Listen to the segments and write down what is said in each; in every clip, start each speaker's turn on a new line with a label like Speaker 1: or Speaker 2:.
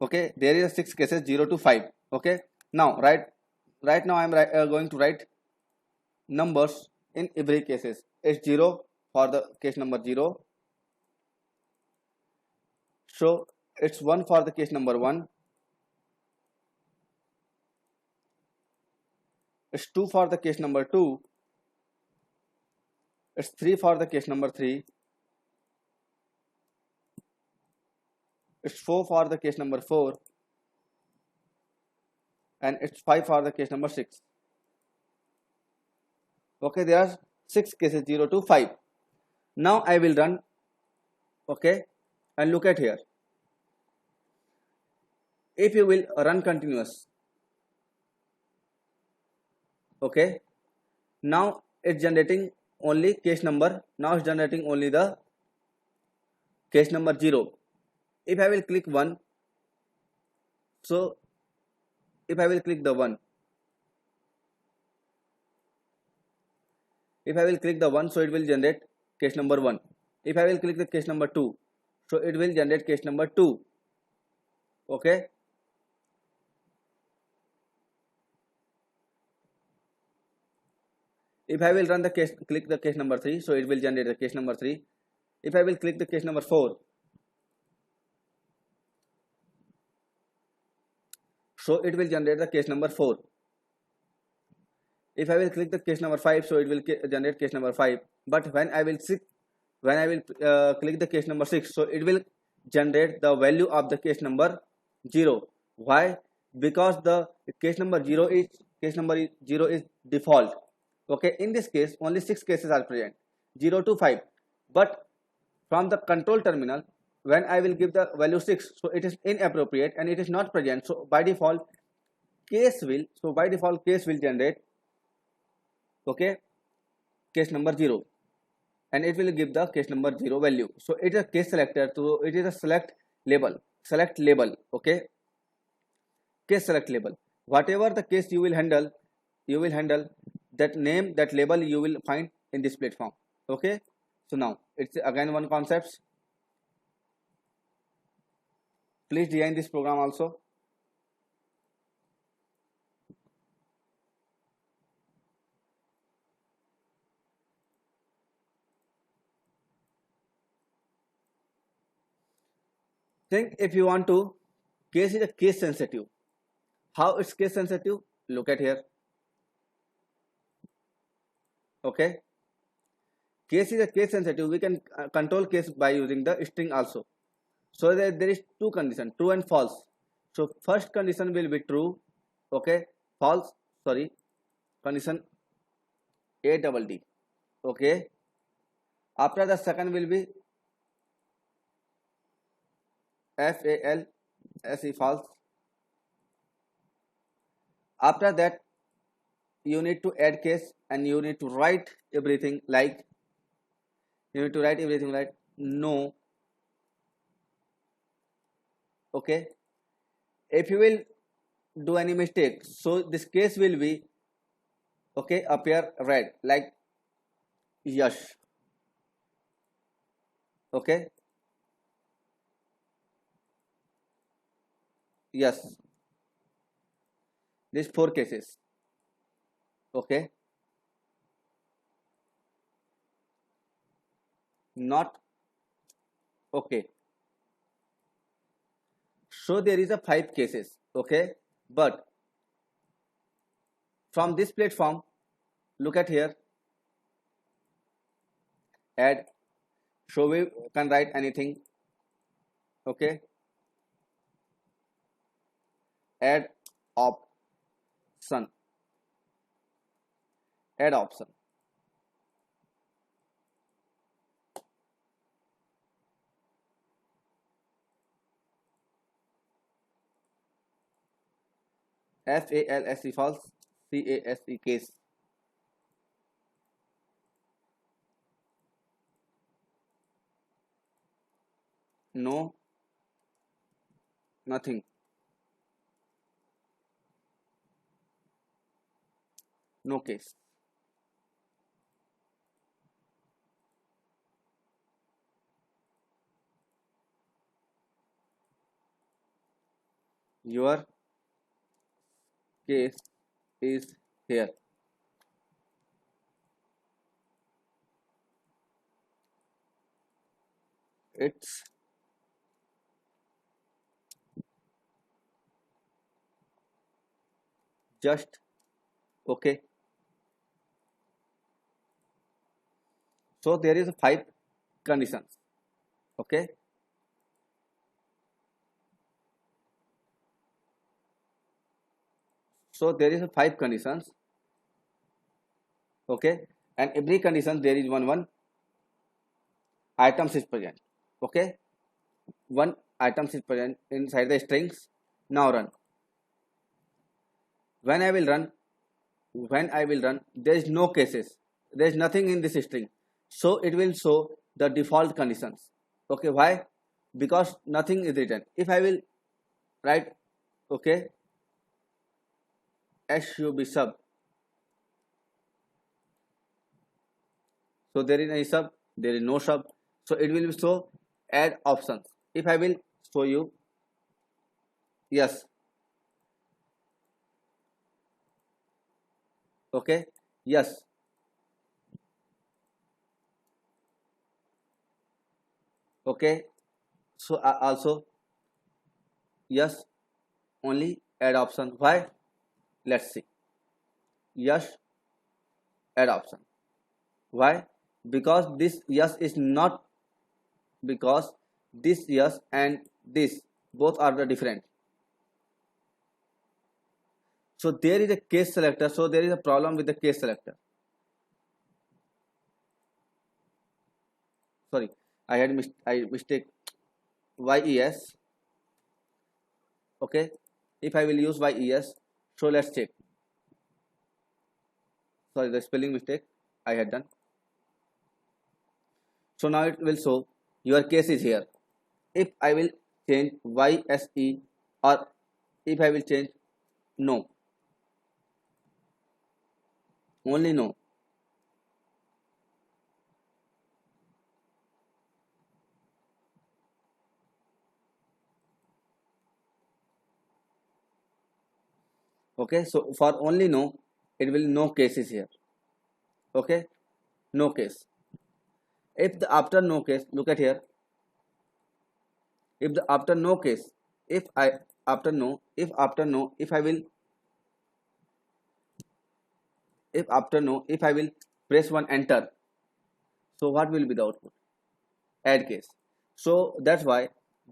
Speaker 1: Okay, there is a 6 cases 0 to 5. Okay, now right now I am going to write numbers in every cases. It's 0 for the case number 0. So it's 1 for the case number 1. It's 2 for the case number 2. It's 3 for the case number 3. It's 4 for the case number 4. And it's 5 for the case number 6. Okay, there are 6 cases 0 to 5. Now I will run. Okay, and look at here. If you will run continuous, okay, now it's generating only case number. Now it's generating only the case number 0. If I will click 1, so if I will click the 1, if I will click the 1, so it will generate case number 1. If I will click the case number 2, so it will generate case number 2. Okay, if I will run the case, click the case number 3, so it will generate the case number 3. If I will click the case number 4, so it will generate the case number 4. If I will click the case number 5, so it will generate case number 5. But when I will click the case number 6, so it will generate the value of the case number 0. Why? Because the case number 0 is default. Okay, in this case only 6 cases are present, 0 to 5. But from the control terminal, when I will give the value 6, so it is inappropriate and it is not present. So by default case will generate, okay, case number 0, and it will give the case number 0 value. So it is a case selector, so it is a select label. Okay, case select label. Whatever the case you will handle that name, that label you will find in this platform. Okay, so now it's again one concept. Please design this program also. Think if you want to, case is a case sensitive. How it's case sensitive? Look at here. Okay, case is a case sensitive. We can control case by using the string also. So that there is two conditions, true and false. So first condition will be true. Okay, false. Sorry, condition A double D. Okay, after the second will be FALSE, false. After that you need to add case and you need to write everything like no. Okay, if you will do any mistake, so this case will be, okay, appear red like yes. Okay, yes, these 4 cases. Okay, not okay. So there is a 5 cases. Okay, but from this platform, look at here, add. So we can write anything. Okay, add option, add option. FALSE, false. CASE, case. No, nothing. No case. your case is here. It's just okay. So there is five conditions. Okay. So there is five conditions. Okay. And every condition there is one items is present. Okay. One items is present inside the strings. Now run. When I will run, there is no cases. There is nothing in this string. So it will show the default conditions. Okay, why? Because nothing is written. If I will write, okay, sub sub. So there is any sub, there is no sub. So it will show add options. If I will show you, yes, okay, yes, okay. So also yes, only add option. Why? Let's see. Yes, add option. Why? Because this yes is not, because this yes and this both are the different. So there is a case selector. So there is a problem with the case selector. Sorry, I had I mistake. Yes. Okay. If I will use yes, so let's check. Sorry, the spelling mistake I had done. So now it will show your case is here. If I will change YSE, or if I will change no, only no. Okay, so for only no, it will no cases here. Okay, no case. If the after no case, look at here. If the after no case, if I after no, if after no, if I will, if after no, if I will press one enter, so what will be the output? Add case. So that's why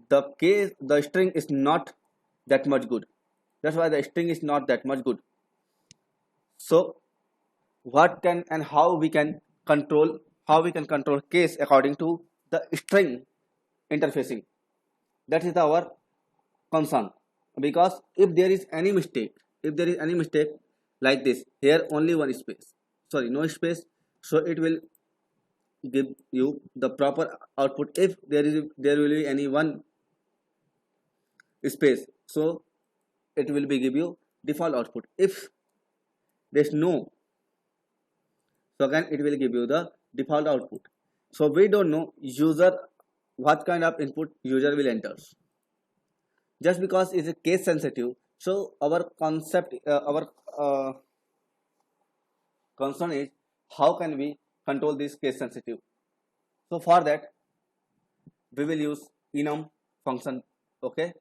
Speaker 1: the string is not that much good. That's why the string is not that much good. So what can and how we can control, case according to the string interfacing? That is our concern. Because if there is any mistake, like this, here only one space, sorry, no space, so it will give you the proper output. If there will be any one space, so it will be give you default output. If there's no, so again it will give you the default output. So we don't know user what kind of input user will enter. Just because it's a case sensitive, so our concept, our concern is how can we control this case sensitive. So for that we will use enum function. Okay,